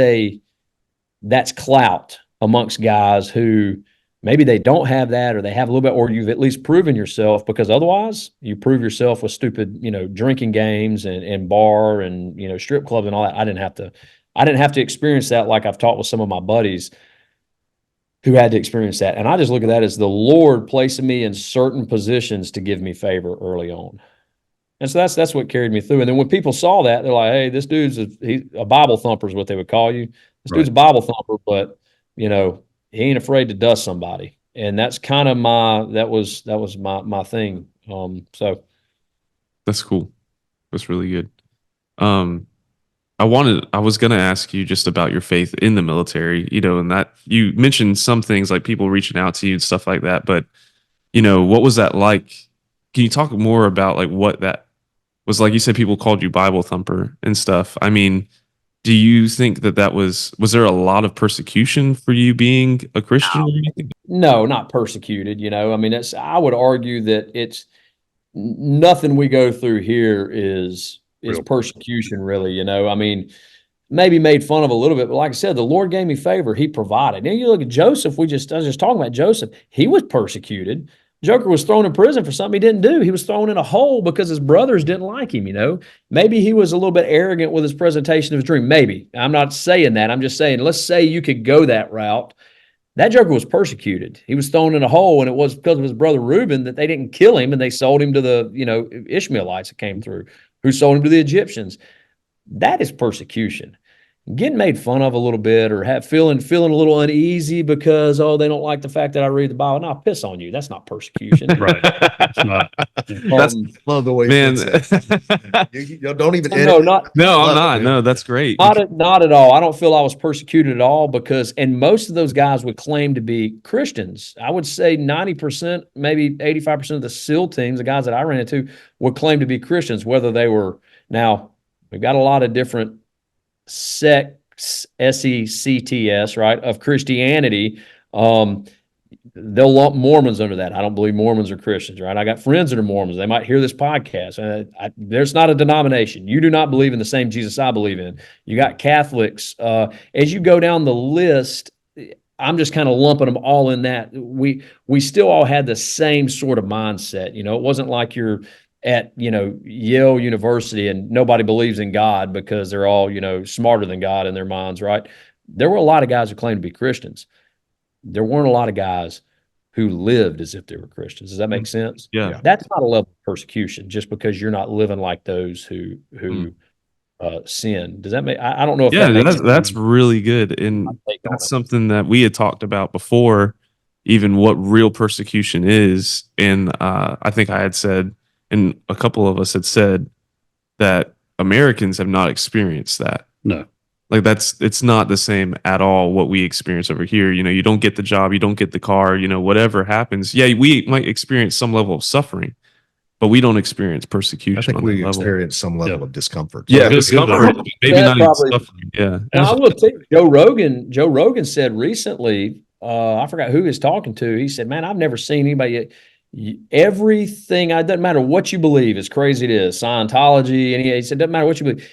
clout amongst guys who maybe they don't have that, or they have a little bit, or you've at least proven yourself, because otherwise you prove yourself with stupid, drinking games and bar and, strip clubs and all that. I didn't have to experience that, like I've talked with some of my buddies who had to experience that. And I just look at that as the Lord placing me in certain positions to give me favor early on. And so that's what carried me through. And then when people saw that, they're like, "Hey, this dude's a Bible thumper," is what they would call you. This dude's a Bible thumper, but he ain't afraid to dust somebody. And that's kind of that was my thing. So That's cool. That's really good. I was going to ask you just about your faith in the military, and that you mentioned some things like people reaching out to you and stuff like that. But, what was that like? Can you talk more about like what that was like? You said people called you Bible thumper and stuff. I mean, do you think that was there a lot of persecution for you being a Christian or anything? No, not persecuted. I mean, I would argue that it's nothing we go through here is persecution, really. I mean, maybe made fun of a little bit, but like I said, the Lord gave me favor. He provided. Now you look at Joseph. I was just talking about Joseph. He was persecuted. Joker was thrown in prison for something he didn't do. He was thrown in a hole because his brothers didn't like him. Maybe he was a little bit arrogant with his presentation of his dream. Maybe. I'm not saying that. I'm just saying, let's say you could go that route. That Joker was persecuted. He was thrown in a hole, and it was because of his brother Reuben that they didn't kill him, and they sold him to the Ishmaelites that came through, who sold him to the Egyptians. That is persecution. Getting made fun of a little bit, or feeling a little uneasy because they don't like the fact that I read the Bible. No, I'll piss on you. That's not persecution. Right. It's not. Love the way Man. you don't even edit. No, I'm not. No, that's great. Not at all. I don't feel I was persecuted at all, and most of those guys would claim to be Christians. I would say 90%, maybe 85% of the SEAL teams, the guys that I ran into, would claim to be Christians, whether they were. Now, we've got a lot of different sects, sects, right, of Christianity. They'll lump Mormons under that. I don't believe Mormons are Christians, right? I got friends that are Mormons. They might hear this podcast. There's not a denomination. You do not believe in the same Jesus I believe in. You got Catholics. As you go down the list, I'm just kind of lumping them all in that. We still all had the same sort of mindset. It wasn't like you're at Yale University and nobody believes in God because they're all smarter than God in their minds, right? There were a lot of guys who claimed to be Christians. There weren't a lot of guys who lived as if they were Christians. Does that make sense? Yeah. That's not a level of persecution just because you're not living like those who sin. Does that make? I don't know if that makes sense. That's really good, and that's something that we had talked about before, even what real persecution is. And I think I had said, and a couple of us had said, that Americans have not experienced that. No. Like it's not the same at all what we experience over here. You know, you don't get the job, you don't get the car, you know, whatever happens. Yeah, we might experience some level of suffering, but we don't experience I persecution think on we that level. experience some level Yeah. of discomfort. Yeah, Good, discomfort, maybe That not even probably- suffering. Yeah. Now, I will tell you, Joe Rogan said recently, I forgot who he was talking to. He said, man, I've never seen anybody. Everything, it doesn't matter what you believe, as crazy it is, Scientology, and he said, doesn't matter what you believe.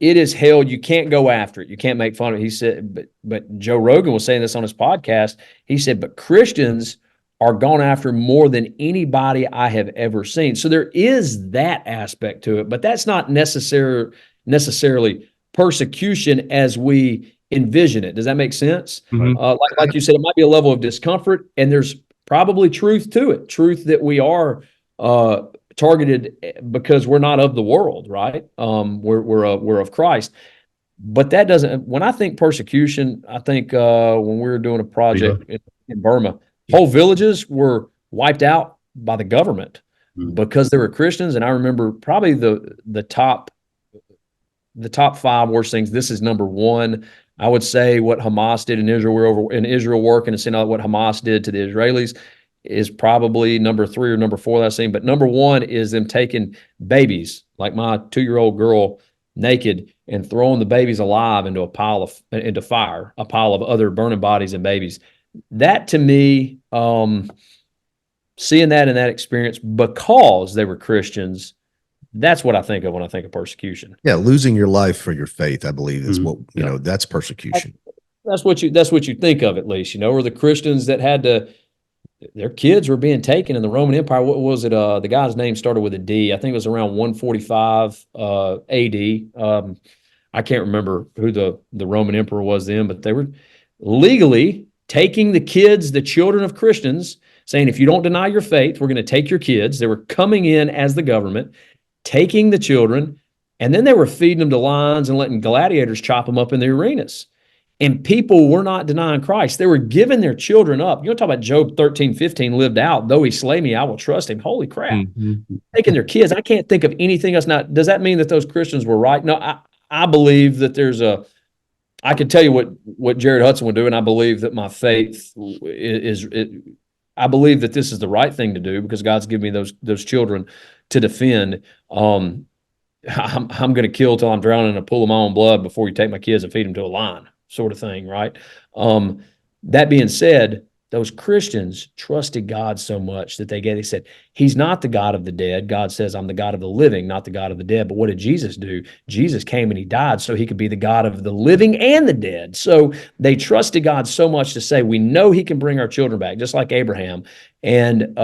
It is hell. You can't go after it. You can't make fun of it. He said, but Joe Rogan was saying this on his podcast. He said, but Christians are gone after more than anybody I have ever seen. So there is that aspect to it, but that's not necessarily persecution as we envision it. Does that make sense? Mhm. Like you said, it might be a level of discomfort, and there's probably truth to it. Truth that we are targeted because we're not of the world, right? We're of Christ. But that doesn't. When I think persecution, I think when we were doing a project in Burma, whole villages were wiped out by the government because they were Christians. And I remember probably the top 5 worst things. This is number 1. I would say what Hamas did in Israel. We're over in Israel working and seeing what Hamas did to the Israelis is probably number 3 or number 4 that I've seen. But number 1 is them taking babies, like my 2-year-old girl, naked, and throwing the babies alive into fire, a pile of other burning bodies and babies. That to me, seeing that in that experience because they were Christians, that's what I think of when I think of persecution. Yeah, losing your life for your faith, I believe, is what you Yeah. know. That's persecution. That's what you think of, at least, or the Christians that had to, their kids were being taken in the Roman Empire. What was it? The guy's name started with a D. I think it was around 145 AD. I can't remember who the Roman emperor was then, but they were legally taking the kids, the children of Christians, saying, if you don't deny your faith, we're going to take your kids. They were coming in as the government, taking the children, and then they were feeding them to lions and letting gladiators chop them up in the arenas. And people were not denying Christ. They were giving their children up. You want to talk about Job 13:15 lived out, though he slay me, I will trust him. Holy crap. Mhm. Taking their kids. I can't think of anything else. Now, does that mean that those Christians were right? No, I believe that I could tell you what Jared Hudson would do, and I believe that my faith I believe that this is the right thing to do because God's given me those children to defend. I'm going to kill till I'm drowning in a pool of my own blood before you take my kids and feed them to a lion, sort of thing, right? That being said, those Christians trusted God so much that they said, he's not the God of the dead. God says, I'm the God of the living, not the God of the dead. But what did Jesus do? Jesus came and he died so he could be the God of the living and the dead. So they trusted God so much to say, we know he can bring our children back, just like Abraham. And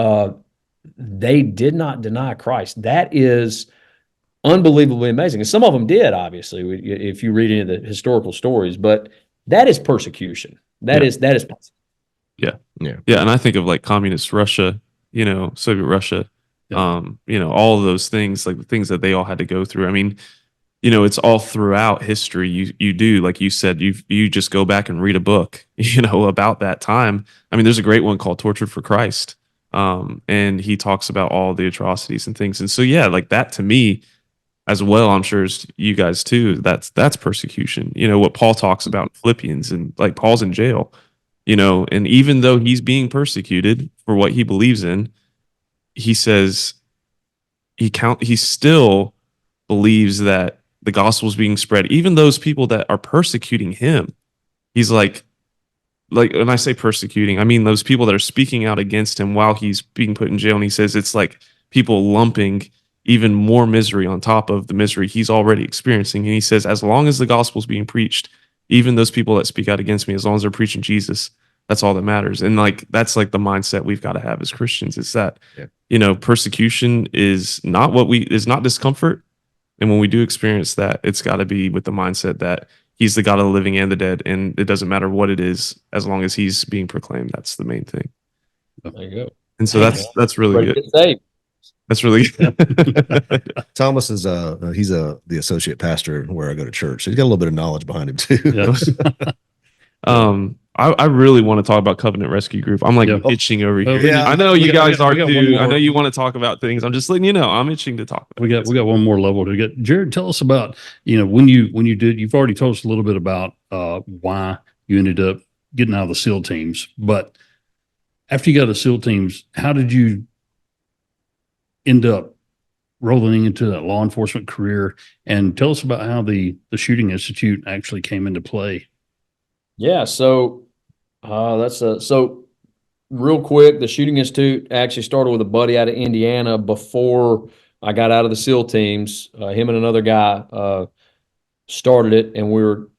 they did not deny Christ. That is unbelievably amazing. And some of them did, obviously, if you read any of the historical stories, but that is persecution. That is Yeah, and I think of like communist Russia, Soviet Russia, all of those things, like the things that they all had to go through. I mean, it's all throughout history. You do, like you said, you just go back and read a book, about that time. I mean, there's a great one called Tortured for Christ. And he talks about all the atrocities and things. And so, yeah, like that to me as well, I'm sure as you guys too, that's persecution. What Paul talks about in Philippians, and like Paul's in jail. And even though he's being persecuted for what he believes in, he says he still believes that the gospel is being spread. Even those people that are persecuting him, he's like when I say persecuting, I mean those people that are speaking out against him while he's being put in jail. And he says it's like people lumping even more misery on top of the misery he's already experiencing. And he says, as long as the gospel is being preached, even those people that speak out against me, as long as they're preaching Jesus, that's all that matters. And like that's like the mindset we've got to have as Christians, is that persecution is not not discomfort. And when we do experience that, it's got to be with the mindset that he's the God of the living and the dead, and it doesn't matter what it is, as long as he's being proclaimed. That's the main thing. There you go. And so that's really good. That's really good. Thomas is he's the associate pastor where I go to church. So he's got a little bit of knowledge behind him too. Yes. I really want to talk about Covenant Rescue Group. I'm like Yeah. itching over Well, here. Yeah. I know we you got- guys we are got one too. I know more. you want to talk about things. I'm just letting you know I'm itching to talk about. We got one more level to get. Jared, tell us about, when you did, you've already told us a little bit about why you ended up getting out of the SEAL teams, but after you got out of the SEAL teams, how did you end up rolling into that law enforcement career? And tell us about how the Shooting Institute actually came into play. Yeah. So so real quick, the Shooting Institute actually started with a buddy out of Indiana before I got out of the SEAL teams. Him and another guy started it, and we were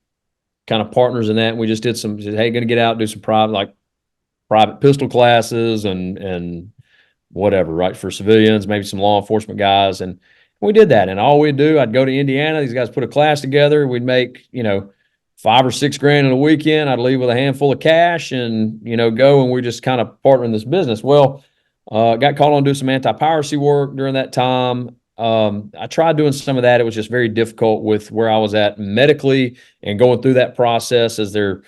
kind of partners in that. And we just did said, hey, going to get out, do some private pistol classes and whatever, right, for civilians, maybe some law enforcement guys. And we did that. And all we'd do, I'd go to Indiana. These guys put a class together. We'd make, $5 or $6 grand in a weekend. I'd leave with a handful of cash and, go, and we just kind of partner in this business. Well, got called on to do some anti-piracy work during that time. I tried doing some of that. It was just very difficult with where I was at medically and going through that process as they're,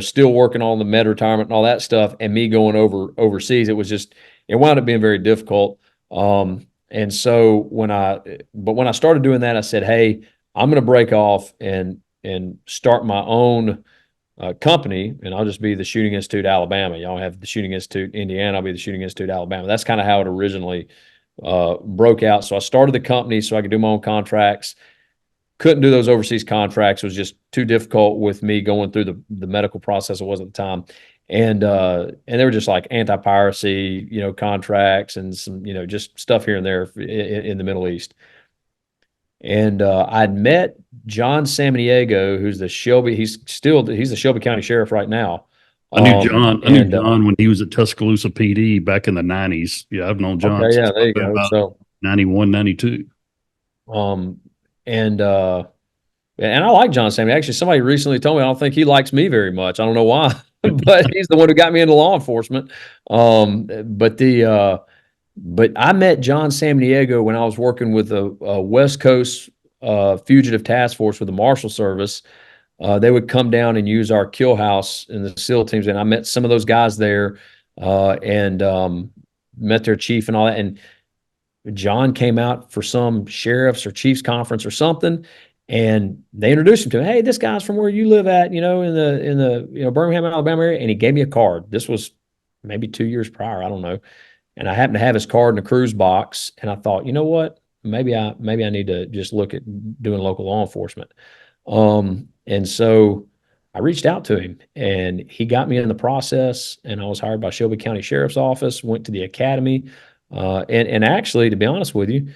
still working on the med retirement and all that stuff, and me going overseas. It wound up being very difficult. And so when I started doing that, I said, hey, I'm going to break off and start my own company, and I'll just be the Shooting Institute Alabama. Y'all have the Shooting Institute Indiana. I'll be the Shooting Institute Alabama. That's kind of how it originally broke out. So I started the company so I could do my own contracts. Couldn't do those overseas contracts. It was just too difficult with me going through the medical process it was at the time. And they were just like anti-piracy, contracts and some, just stuff here and there in the Middle East. And I'd met John Samaniego, who's the Shelby. He's the Shelby County Sheriff right now. I knew John. I knew and, John when he was at Tuscaloosa PD back in the '90s. Yeah, I've known John Okay, since yeah, there you probably go. about So 91, 92. And I like John Sammy. Actually, somebody recently told me I don't think he likes me very much. I don't know why, but he's the one who got me into law enforcement. But I met John Samaniego when I was working with a West Coast fugitive task force with the Marshal Service. They would come down and use our kill house in the SEAL teams, and I met some of those guys there, and met their chief and all that. And John came out for some sheriff's or chief's conference or something, and they introduced him to him. Hey, this guy's from where you live at, in the Birmingham, Alabama area, and he gave me a card. This was maybe 2 years prior, I don't know. And I happened to have his card in a cruise box, and I thought, you know what? Maybe I need to just look at doing local law enforcement. And so I reached out to him, and he got me in the process, and I was hired by Shelby County Sheriff's Office, went to the academy, and actually, to be honest with you,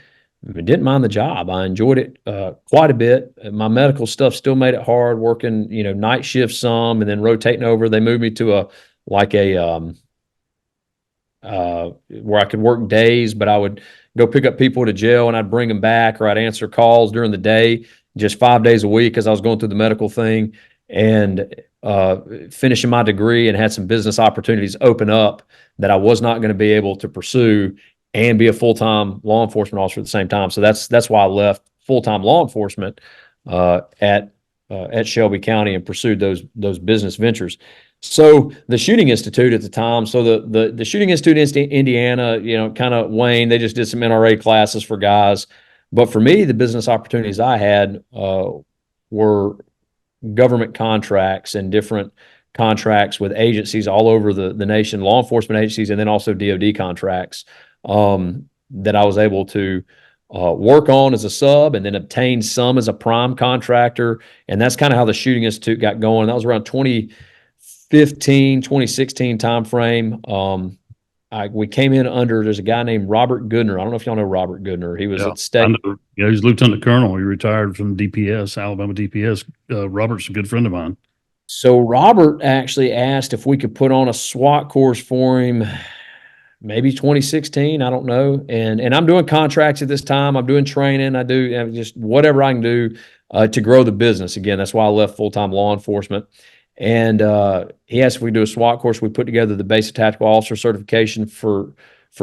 I didn't mind the job. I enjoyed it quite a bit. My medical stuff still made it hard working, night shifts some, and then rotating over. They moved me to where I could work days, but I would go pick up people to jail and I'd bring them back, or I'd answer calls during the day, just 5 days a week, as I was going through the medical thing and finishing my degree, and had some business opportunities open up that I was not going to be able to pursue and be a full-time law enforcement officer at the same time. So that's why I left full-time law enforcement at Shelby County and pursued those business ventures. So the Shooting Institute at the time, so the Shooting Institute in Indiana, kind of waned. They just did some NRA classes for guys. But for me, the business opportunities I had were government contracts and different contracts with agencies all over the nation, law enforcement agencies, and then also DoD contracts that I was able to work on as a sub, and then obtain some as a prime contractor. And that's kind of how the Shooting Institute got going. That was around 2015, 2016 timeframe. We came in under, there's a guy named Robert Goodner. I don't know if y'all know Robert Goodner. He was Yeah, at state. I know. Yeah, he's lieutenant colonel. He retired from DPS, Alabama DPS. Robert's a good friend of mine. So Robert actually asked if we could put on a SWAT course for him, maybe 2016, I don't know. And I'm doing contracts at this time. I'm doing training. I do just whatever I can do to grow the business. Again, that's why I left full-time law enforcement. And he asked if we do a SWAT course. We put together the basic tactical officer certification for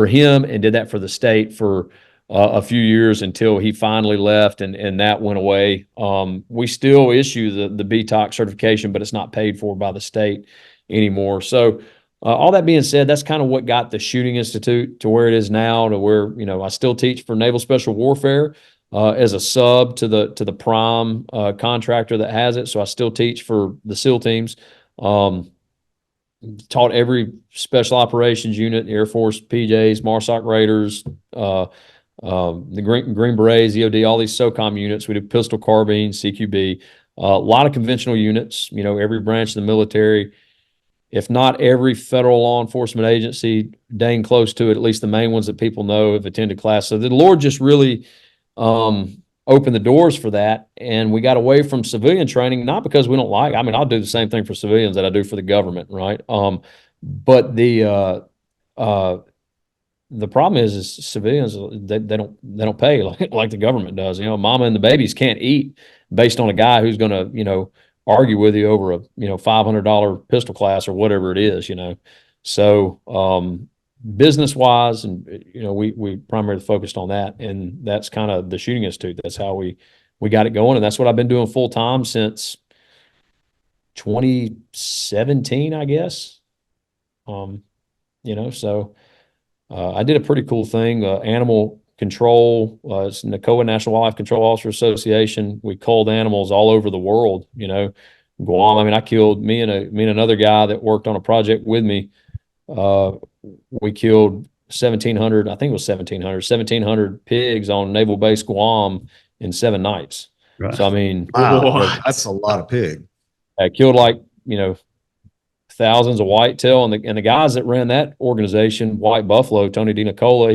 him, and did that for the state for a few years until he finally left, and that went away. We still issue the BTOC certification, but it's not paid for by the state anymore. So all that being said, that's kind of what got the Shooting Institute to where it is now, to where, I still teach for Naval Special Warfare as a sub to the prime contractor that has it. So I still teach for the SEAL teams. Taught every special operations unit, Air Force, PJs, MARSOC Raiders, the Green Berets, EOD, all these SOCOM units. We did pistol, carbine, CQB, a lot of conventional units, every branch of the military, if not every federal law enforcement agency, dang close to it, at least the main ones that people know have attended class. So the Lord just really opened the doors for that. And we got away from civilian training, not because we don't like, I'll do the same thing for civilians that I do for the government, right? But the problem is civilians, they don't pay like the government does. Mama and the babies can't eat based on a guy who's going to, argue with you over a, $500 pistol class or whatever it is, So, business wise, and, we primarily focused on that, and that's kind of the Shooting Institute. That's how we got it going. And that's what I've been doing full time since 2017, I guess. So, I did a pretty cool thing, animal control. It's NACOA, National Wildlife Control Officer Association. We culled animals all over the world, Guam. I killed me and another guy that worked on a project with me. We killed 1,700, I think it was 1,700 pigs on Naval Base Guam in 7 nights. Right. So, Wow, that's a lot of pig. I killed thousands of whitetail, and the guys that ran that organization, White Buffalo, Tony DiNicola,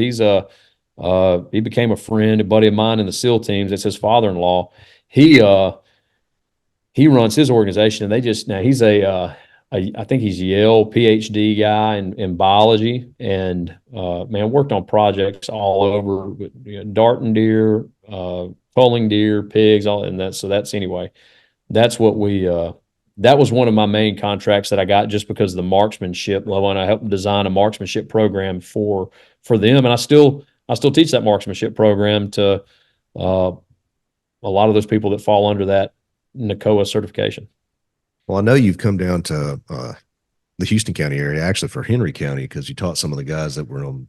he became a friend, a buddy of mine in the SEAL teams. It's his father-in-law. He runs his organization, and he's I think he's Yale PhD guy in biology, and worked on projects all over, darting deer, culling deer, pigs, all, and that's what we. That was one of my main contracts that I got just because of the marksmanship level, and I helped design a marksmanship program for them, and I still teach that marksmanship program to a lot of those people that fall under that NACOA certification. Well, I know you've come down to the Houston County area, actually for Henry County, because you taught some of the guys that were on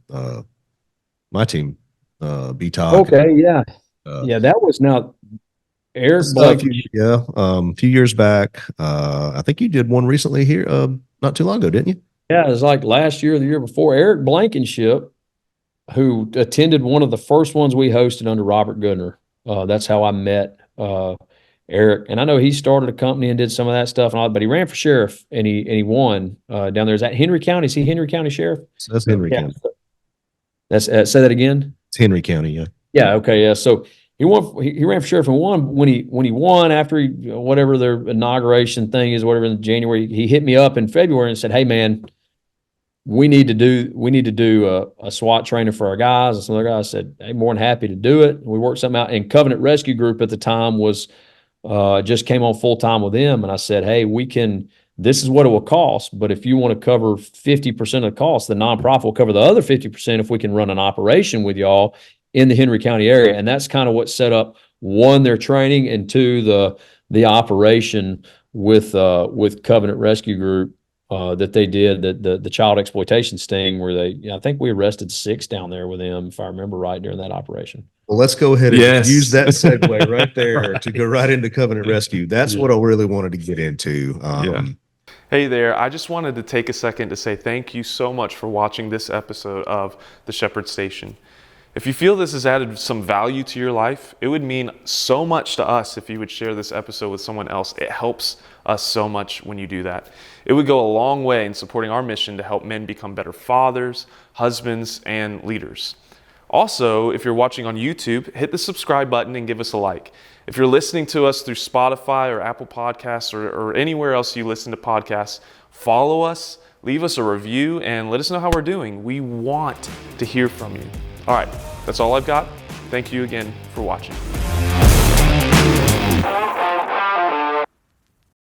my team, BTOC. Okay, yeah. That was now Eric Blake. A few years back. I think you did one recently here, not too long ago, didn't you? Yeah, it was like last year or the year before. Eric Blankenship, who attended one of the first ones we hosted under Robert Goodner. That's how I met Eric. And I know he started a company and did some of that stuff, but he ran for sheriff, and he won down there. Is that Henry County? Is he Henry County Sheriff? So that's Henry County. That's say that again. It's Henry County, yeah. Yeah. Okay. Yeah. So he won. He ran for sheriff and won. When he won, after whatever their inauguration thing is, whatever, in January, he hit me up in February and said, "Hey, man, we need to do a SWAT training for our guys." And some other guys said, "Hey, more than happy to do it." We worked something out. And Covenant Rescue Group at the time was just came on full time with them, and I said, "Hey, this is what it will cost, but if you want to cover 50% of the cost, the nonprofit will cover the other 50% if we can run an operation with y'all in the Henry County area." And that's kind of what set up, one, their training, and two, the operation with Covenant Rescue Group that they did, the child exploitation sting, where I think we arrested 6 down there with them, if I remember right, during that operation. Well, let's go ahead and use that segue right there to go right into Covenant Rescue. That's what I really wanted to get into. Hey there, I just wanted to take a second to say thank you so much for watching this episode of The Shepherd Station. If you feel this has added some value to your life, it would mean so much to us if you would share this episode with someone else. It helps us so much when you do that. It would go a long way in supporting our mission to help men become better fathers, husbands, and leaders. Also, if you're watching on YouTube, hit the subscribe button and give us a like. If you're listening to us through Spotify or Apple Podcasts or anywhere else you listen to podcasts, follow us, leave us a review, and let us know how we're doing. We want to hear from you. All right, that's all I've got. Thank you again for watching.